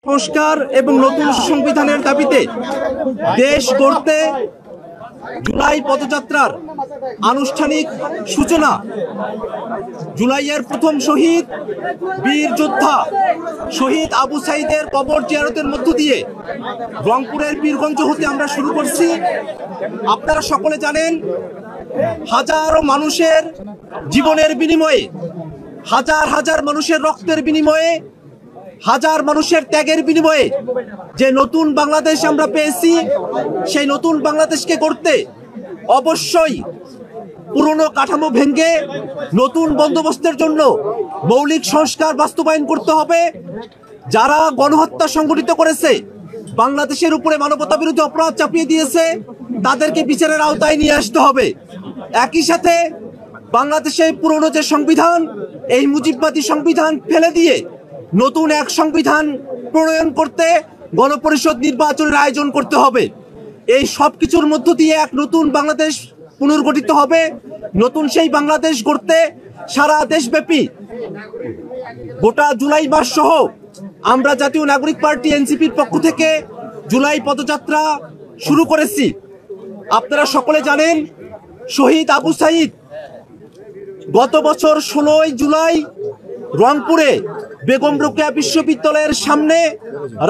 সংস্কার এবং নতুন সংবিধানের দাবিতে দেশ গড়তে জুলাই পদযাত্রার আনুষ্ঠানিক সূচনা। জুলাইয়ের প্রথম শহীদ বীর যোদ্ধা শহীদ আবু সাঈদের কবর জিয়ারতের মধ্য দিয়ে রংপুরের পীরগঞ্জ হতে আমরা শুরু করছি। আপনারা সকলে জানেন, হাজারো মানুষের জীবনের বিনিময়ে, হাজার হাজার মানুষের রক্তের বিনিময়ে, হাজার মানুষের ত্যাগের বিনিময়ে যে নতুন বাংলাদেশ আমরা পেয়েছি, সেই নতুন বাংলাদেশকে গড়তে অবশ্যই পুরনো কাঠামো ভেঙে নতুন বন্দোবস্তের জন্য মৌলিক সংস্কার বাস্তবায়ন করতে হবে। যারা গণহত্যা সংগঠিত করেছে, বাংলাদেশের উপরে মানবতা বিরোধী অপরাধ চাপিয়ে দিয়েছে, তাদেরকে বিচারের আওতায় নিয়ে আসতে হবে। একই সাথে বাংলাদেশের পুরনো যে সংবিধান, এই মুজিববাদী সংবিধান ফেলে দিয়ে নতুন এক সংবিধান প্রণয়ন করতে গণপরিষদ নির্বাচনের আয়োজন করতে হবে। এই সব কিছুর মধ্য দিয়ে এক নতুন বাংলাদেশ পুনর্গঠিত হবে। নতুন সেই বাংলাদেশ গড়তে সারা দেশব্যাপী গোটা জুলাই মাস সহ আমরা জাতীয় নাগরিক পার্টি এনসিপির পক্ষ থেকে জুলাই পদযাত্রা শুরু করেছি। আপনারা সকলে জানেন, শহীদ আবু সাঈদ গত বছর 16 জুলাই রংপুরে বেগম রোকেয়া বিশ্ববিদ্যালয়ের সামনে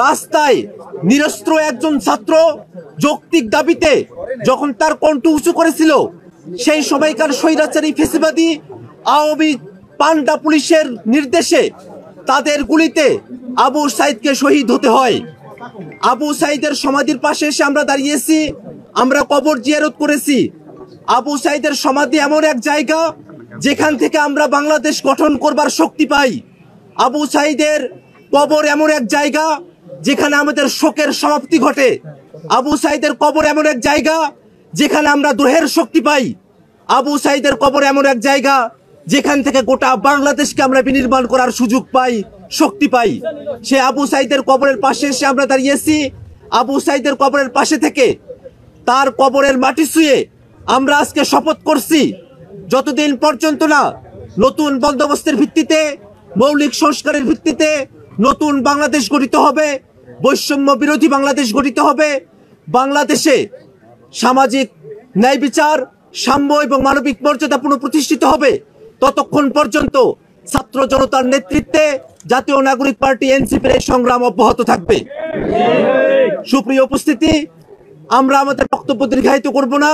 রাস্তায় নিরস্ত্র একজন ছাত্র যৌক্তিক দাবিতে যখন তার কণ্ঠ উঁচু করেছিল, সেই সময়কার স্বৈরাচারী ফ্যাসিবাদী আওয়ামী পান্ডা পুলিশের নির্দেশে তাদের গুলিতে আবু সাঈদকে শহীদ হতে হয়। আবু সাঈদের সমাধির পাশে এসে আমরা দাঁড়িয়েছি, আমরা কবর জিয়ারত করেছি। আবু সাঈদের সমাধি এমন এক জায়গা যেখান থেকে আমরা বাংলাদেশ গঠন করবার শক্তি পাই। আবু সাঈদের কবর এমন এক জায়গা যেখানে আমাদের শোকের সমাপ্তি ঘটে। আবু সাঈদের কবর এমন এক জায়গা যেখানে আমরা দ্রোহের শক্তি পাই। আবু সাঈদের কবর এমন এক জায়গা যেখান থেকে গোটা বাংলাদেশকে আমরা বিনির্মাণ করার সুযোগ পাই, শক্তি পাই। সে আবু সাঈদের কবরের পাশে এসে আমরা দাঁড়িয়েছি। আবু সাঈদের কবরের পাশে থেকে তার কবরের মাটি ছুঁয়ে আমরা আজকে শপথ করছি, যতদিন পর্যন্ত না নতুন বন্দোবস্তের ভিত্তিতে, মৌলিক সংস্কারের ভিত্তিতে নতুন বাংলাদেশ গঠিত হবে, বৈষম্য বিরোধী বাংলাদেশ গঠিত হবে, বাংলাদেশে সামাজিক ন্যায় বিচার, সাম্য এবং মানবিক মর্যাদা পুনঃপ্রতিষ্ঠিত হবে, ততক্ষণ পর্যন্ত ছাত্র জনতার নেতৃত্বে জাতীয় নাগরিক পার্টি এনসিপির এই সংগ্রাম অব্যাহত থাকবে। সুপ্রিয় উপস্থিতি, আমরা আমাদের বক্তব্য দীর্ঘায়িত করব না।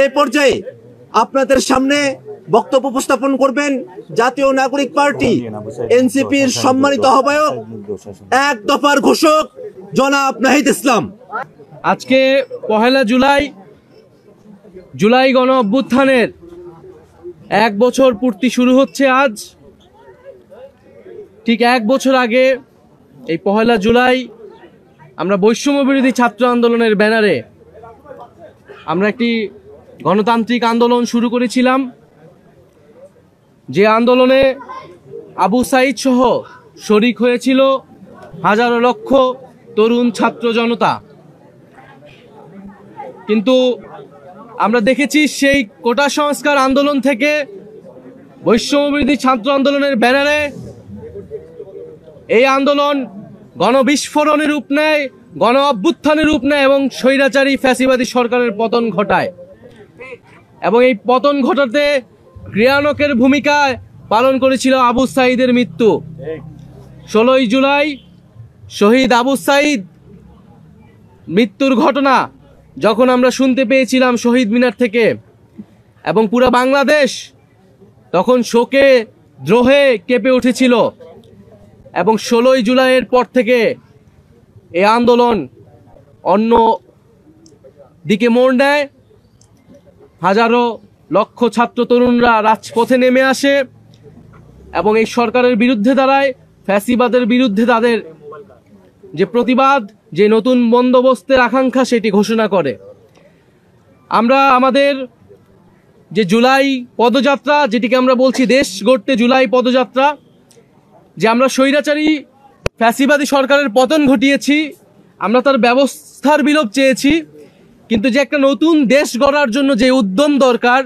এই পর্যায়ে আপনাদের সামনে বক্তব্য উপস্থাপন করবেন জাতীয় নাগরিক পার্টি এনসিপির সম্মানিত আহ্বায়ক, এক দফার ঘোষক জনাব নাহিদ ইসলাম। আজকে 1 জুলাই গণ অভ্যুত্থানের 1 বছর পূর্তি শুরু হচ্ছে আজ। ঠিক 1 বছর আগে এই 1 জুলাই আমরা বৈষম্য বিরোধী ছাত্র আন্দোলনের ব্যানারে আমরা একটি গণতান্ত্রিক আন্দোলন শুরু করেছিলাম, যে আন্দোলনে আবু সাঈদ সহ শরিক হয়েছিল হাজারো লক্ষ তরুণ ছাত্র জনতা। কিন্তু আমরা দেখেছি সেই কোটা সংস্কার আন্দোলন থেকে বৈষম্য বিরোধী ছাত্র আন্দোলনের ব্যানারে এই আন্দোলন গণবিস্ফোরণের রূপ নেয়, গণ অভ্যুত্থানের রূপ নেয় এবং স্বৈরাচারী ফ্যাসিবাদী সরকারের পতন ঘটায়। এবং এই পতন ঘটাতে ক্রিয়ানকের ভূমিকা পালন করেছিল আবু সাঈদের মৃত্যু। 16 জুলাই শহীদ আবু সাঈদ মৃত্যুর ঘটনা যখন আমরা শুনতে পেয়েছিলাম শহীদ মিনার থেকে, এবং পুরো বাংলাদেশ তখন শোকে দ্রোহে কেঁপে উঠেছিল। এবং 16 জুলাইয়ের পর থেকে এই আন্দোলন অন্য দিকে মোড় নেয়। হাজারো লক্ষ ছাত্র তরুণরা রাজপথে নেমে আসে এবং এই সরকারের বিরুদ্ধে দাঁড়ায়, ফ্যাসিবাদের বিরুদ্ধে তাদের যে প্রতিবাদ, যে নতুন বন্দোবস্তের আকাঙ্ক্ষা, সেটি ঘোষণা করে। আমরা আমাদের যে জুলাই পদযাত্রা, যেটিকে আমরা বলছি দেশ গড়তে জুলাই পদযাত্রা, যে আমরা স্বৈরাচারী ফ্যাসিবাদী সরকারের পতন ঘটিয়েছি, আমরা তার ব্যবস্থার বিলোপ চেয়েছি, কিন্তু যে একটা নতুন দেশ গড়ার জন্য যে উদ্যম দরকার,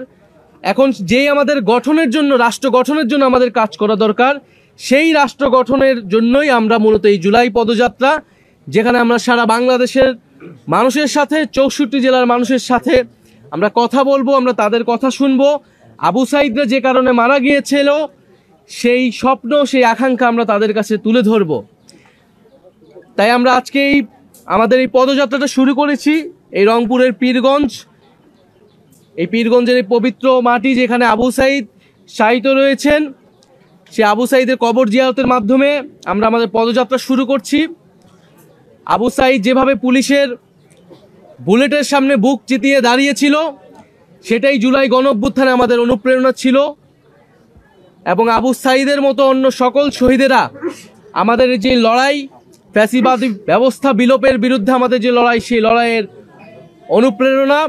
এখন যেই আমাদের গঠনের জন্য, রাষ্ট্র গঠনের জন্য আমাদের কাজ করা দরকার, সেই রাষ্ট্র গঠনের জন্যই আমরা মূলত এই জুলাই পদযাত্রা, যেখানে আমরা সারা বাংলাদেশের মানুষের সাথে 64 জেলার মানুষের সাথে আমরা কথা বলবো, আমরা তাদের কথা শুনবো। আবু সাঈদরা যে কারণে মারা গিয়েছিল সেই স্বপ্ন, সেই আকাঙ্ক্ষা আমরা তাদের কাছে তুলে ধরব। তাই আমরা আজকে আমাদের এই পদযাত্রাটা শুরু করেছি এই রংপুরের পীরগঞ্জ, এই পীরগঞ্জের এই পবিত্র মাটি যেখানে আবু সাঈদ শায়িত রয়েছেন, সে আবু সাঈদের কবর জিয়ারতের মাধ্যমে আমরা আমাদের পদযাত্রা শুরু করছি। আবু সাঈদ যেভাবে পুলিশের বুলেটের সামনে বুক চিতিয়ে দাঁড়িয়েছিল, সেটাই জুলাই গণঅভ্যুত্থানে আমাদের অনুপ্রেরণা ছিল। এবং আবু সাঈদের মতো অন্য সকল শহীদেরা আমাদের যে লড়াই, ফ্যাসিবাদী ব্যবস্থা বিলোপের বিরুদ্ধে আমাদের যে লড়াই, সেই লড়াইয়ের অনুপ্রেরণা।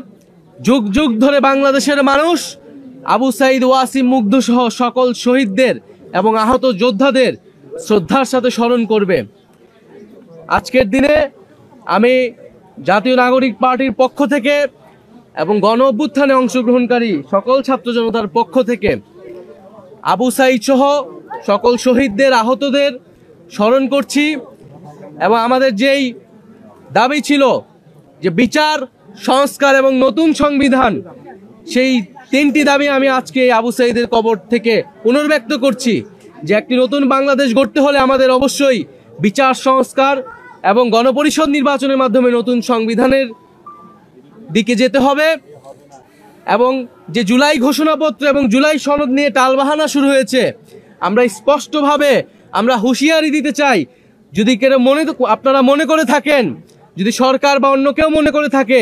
যুগ যুগ ধরে বাংলাদেশের মানুষ আবু সাঈদ, ওয়াসিম, মুগ্ধ সহ সকল শহীদদের এবং আহত যোদ্ধাদের শ্রদ্ধার সাথে স্মরণ করবে। আজকের দিনে আমি জাতীয় নাগরিক পার্টির পক্ষ থেকে এবং গণ অভ্যুত্থানে অংশগ্রহণকারী সকল ছাত্র জনতার পক্ষ থেকে আবু সাঈদ সহ সকল শহীদদের, আহতদের স্মরণ করছি। এবং আমাদের যেই দাবি ছিল যে বিচার, সংস্কার এবং নতুন সংবিধান, সেই 3টি দাবি আমি আজকে আবু সাঈদের কবর থেকে পুনর্ব্যক্ত করছি। যে একটি নতুন বাংলাদেশ গড়তে হলে আমাদের অবশ্যই বিচার, সংস্কার এবং গণপরিষদ নির্বাচনের মাধ্যমে নতুন সংবিধানের দিকে যেতে হবে। এবং যে জুলাই ঘোষণাপত্র এবং জুলাই সনদ নিয়ে টালবাহানা শুরু হয়েছে, আমরা স্পষ্টভাবে আমরা হুঁশিয়ারি দিতে চাই, যদি কেউ আপনারা মনে করে থাকেন, যদি সরকার বা অন্য কেউ মনে করে থাকে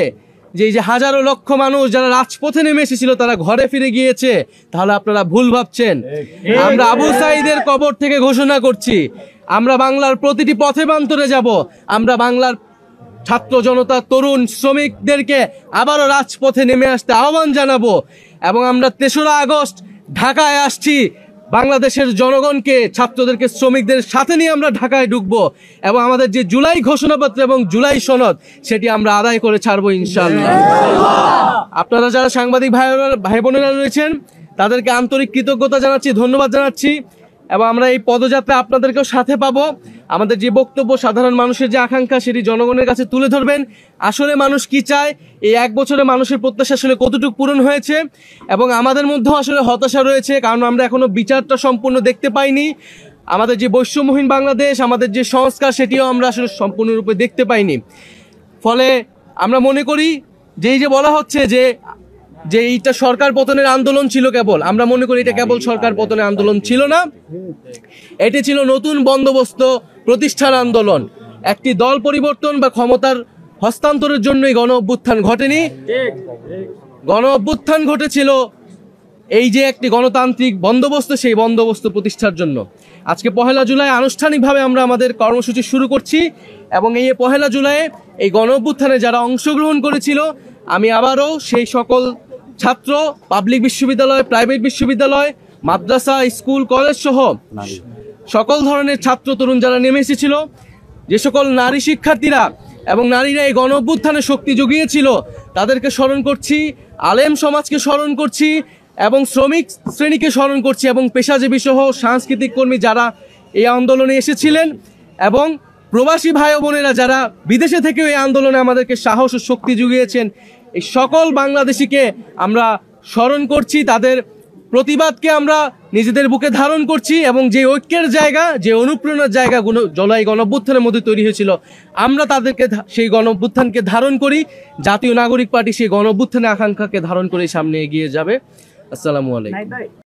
যে এই যে হাজারো লক্ষ মানুষ যারা রাজপথে নেমে এসেছিল তারা ঘরে ফিরে গিয়েছে, তাহলে আপনারা ভুল ভাবছেন। আমরা আবু সাঈদের কবর থেকে ঘোষণা করছি, আমরা বাংলার প্রতিটি পথে প্রান্তরে যাব। আমরা বাংলার ছাত্র জনতা, তরুণ, শ্রমিকদেরকে আবারও রাজপথে নেমে আসতে আহ্বান জানাবো। এবং আমরা 3রা আগস্ট ঢাকায় আসছি, বাংলাদেশের জনগণকে, ছাত্রদেরকে, শ্রমিকদের সাথে নিয়ে আমরা ঢাকায় ঢুকবো এবং আমাদের যে জুলাই ঘোষণাপত্র এবং জুলাই সনদ, সেটি আমরা আদায় করে ছাড়বো ইনশাআল্লাহ। আপনারা যারা সাংবাদিক ভাই বোনেরা রয়েছেন, তাদেরকে আন্তরিক কৃতজ্ঞতা জানাচ্ছি, ধন্যবাদ জানাচ্ছি। এবং আমরা এই পদযাত্রা আপনাদেরকেও সাথে পাবো। আমাদের যে বক্তব্য, সাধারণ মানুষের যে আকাঙ্ক্ষা, সেটি জনগণের কাছে তুলে ধরবেন। আসলে মানুষ কি চায়, এই 1 বছরে মানুষের প্রত্যাশা আসলে কতটুকু পূরণ হয়েছে। এবং আমাদের মধ্যেও আসলে হতাশা রয়েছে, কারণ আমরা এখনো বিচারটা সম্পূর্ণ দেখতে পাইনি। আমাদের যে বৈষম্যহীন বাংলাদেশ, আমাদের যে সংস্কার, সেটিও আমরা আসলে সম্পূর্ণরূপে দেখতে পাইনি। ফলে আমরা মনে করি যে এই যে বলা হচ্ছে যে এইটা সরকার পতনের আন্দোলন ছিল, কেবল আমরা মনে করি এটা কেবল সরকার পতনের আন্দোলন ছিল না, এটি ছিল নতুন বন্দোবস্ত প্রতিষ্ঠার আন্দোলন। একটি দল পরিবর্তন বা ক্ষমতার হস্তান্তরের জন্যই গণ অভ্যুত্থান ঘটেনি। গণ অভ্যুত্থান ঘটেছিল এই যে একটি গণতান্ত্রিক বন্দোবস্ত, সেই বন্দোবস্ত প্রতিষ্ঠার জন্য। আজকে 1 জুলাই আনুষ্ঠানিকভাবে আমরা আমাদের কর্মসূচি শুরু করছি। এবং এই 1 জুলাই এই গণ অভ্যুত্থানে যারা অংশগ্রহণ করেছিল, আমি আবারও সেই সকল ছাত্র, পাবলিক বিশ্ববিদ্যালয়, প্রাইভেট বিশ্ববিদ্যালয়, মাদ্রাসা, স্কুল, কলেজ সহ সকল ধরনের ছাত্র তরুণ যারা নেমে এসেছিল, যে সকল নারী শিক্ষার্থীরা এবং নারীরা এই গণ অভ্যুত্থানে শক্তি জুগিয়েছিল, তাদেরকে স্মরণ করছি, আলেম সমাজকে স্মরণ করছি এবং শ্রমিক শ্রেণীকে স্মরণ করছি এবং পেশাজীবী সহ সাংস্কৃতিক কর্মী যারা এই আন্দোলনে এসেছিলেন এবং প্রবাসী ভাই বোনেরা যারা বিদেশে থেকেও এই আন্দোলনে আমাদেরকে সাহস ও শক্তি জুগিয়েছেন। এই সকল বাংলাদেশিকে আমরা স্মরণ করছি, তাদের প্রতিবাদকে আমরা নিজেদের বুকে ধারণ করছি এবং যে ঐক্যের জায়গা, যে অনুপ্রেরণার জায়গা জুলাই গণঅভ্যুত্থানের মধ্যে তৈরি হয়েছিল, আমরা তাদেরকে সেই গণঅভ্যুত্থানকে ধারণ করি। জাতীয় নাগরিক পার্টি সেই গণঅভ্যুত্থানের আকাঙ্ক্ষাকে ধারণ করে সামনে এগিয়ে যাবে। আসসালামু আলাইকুম।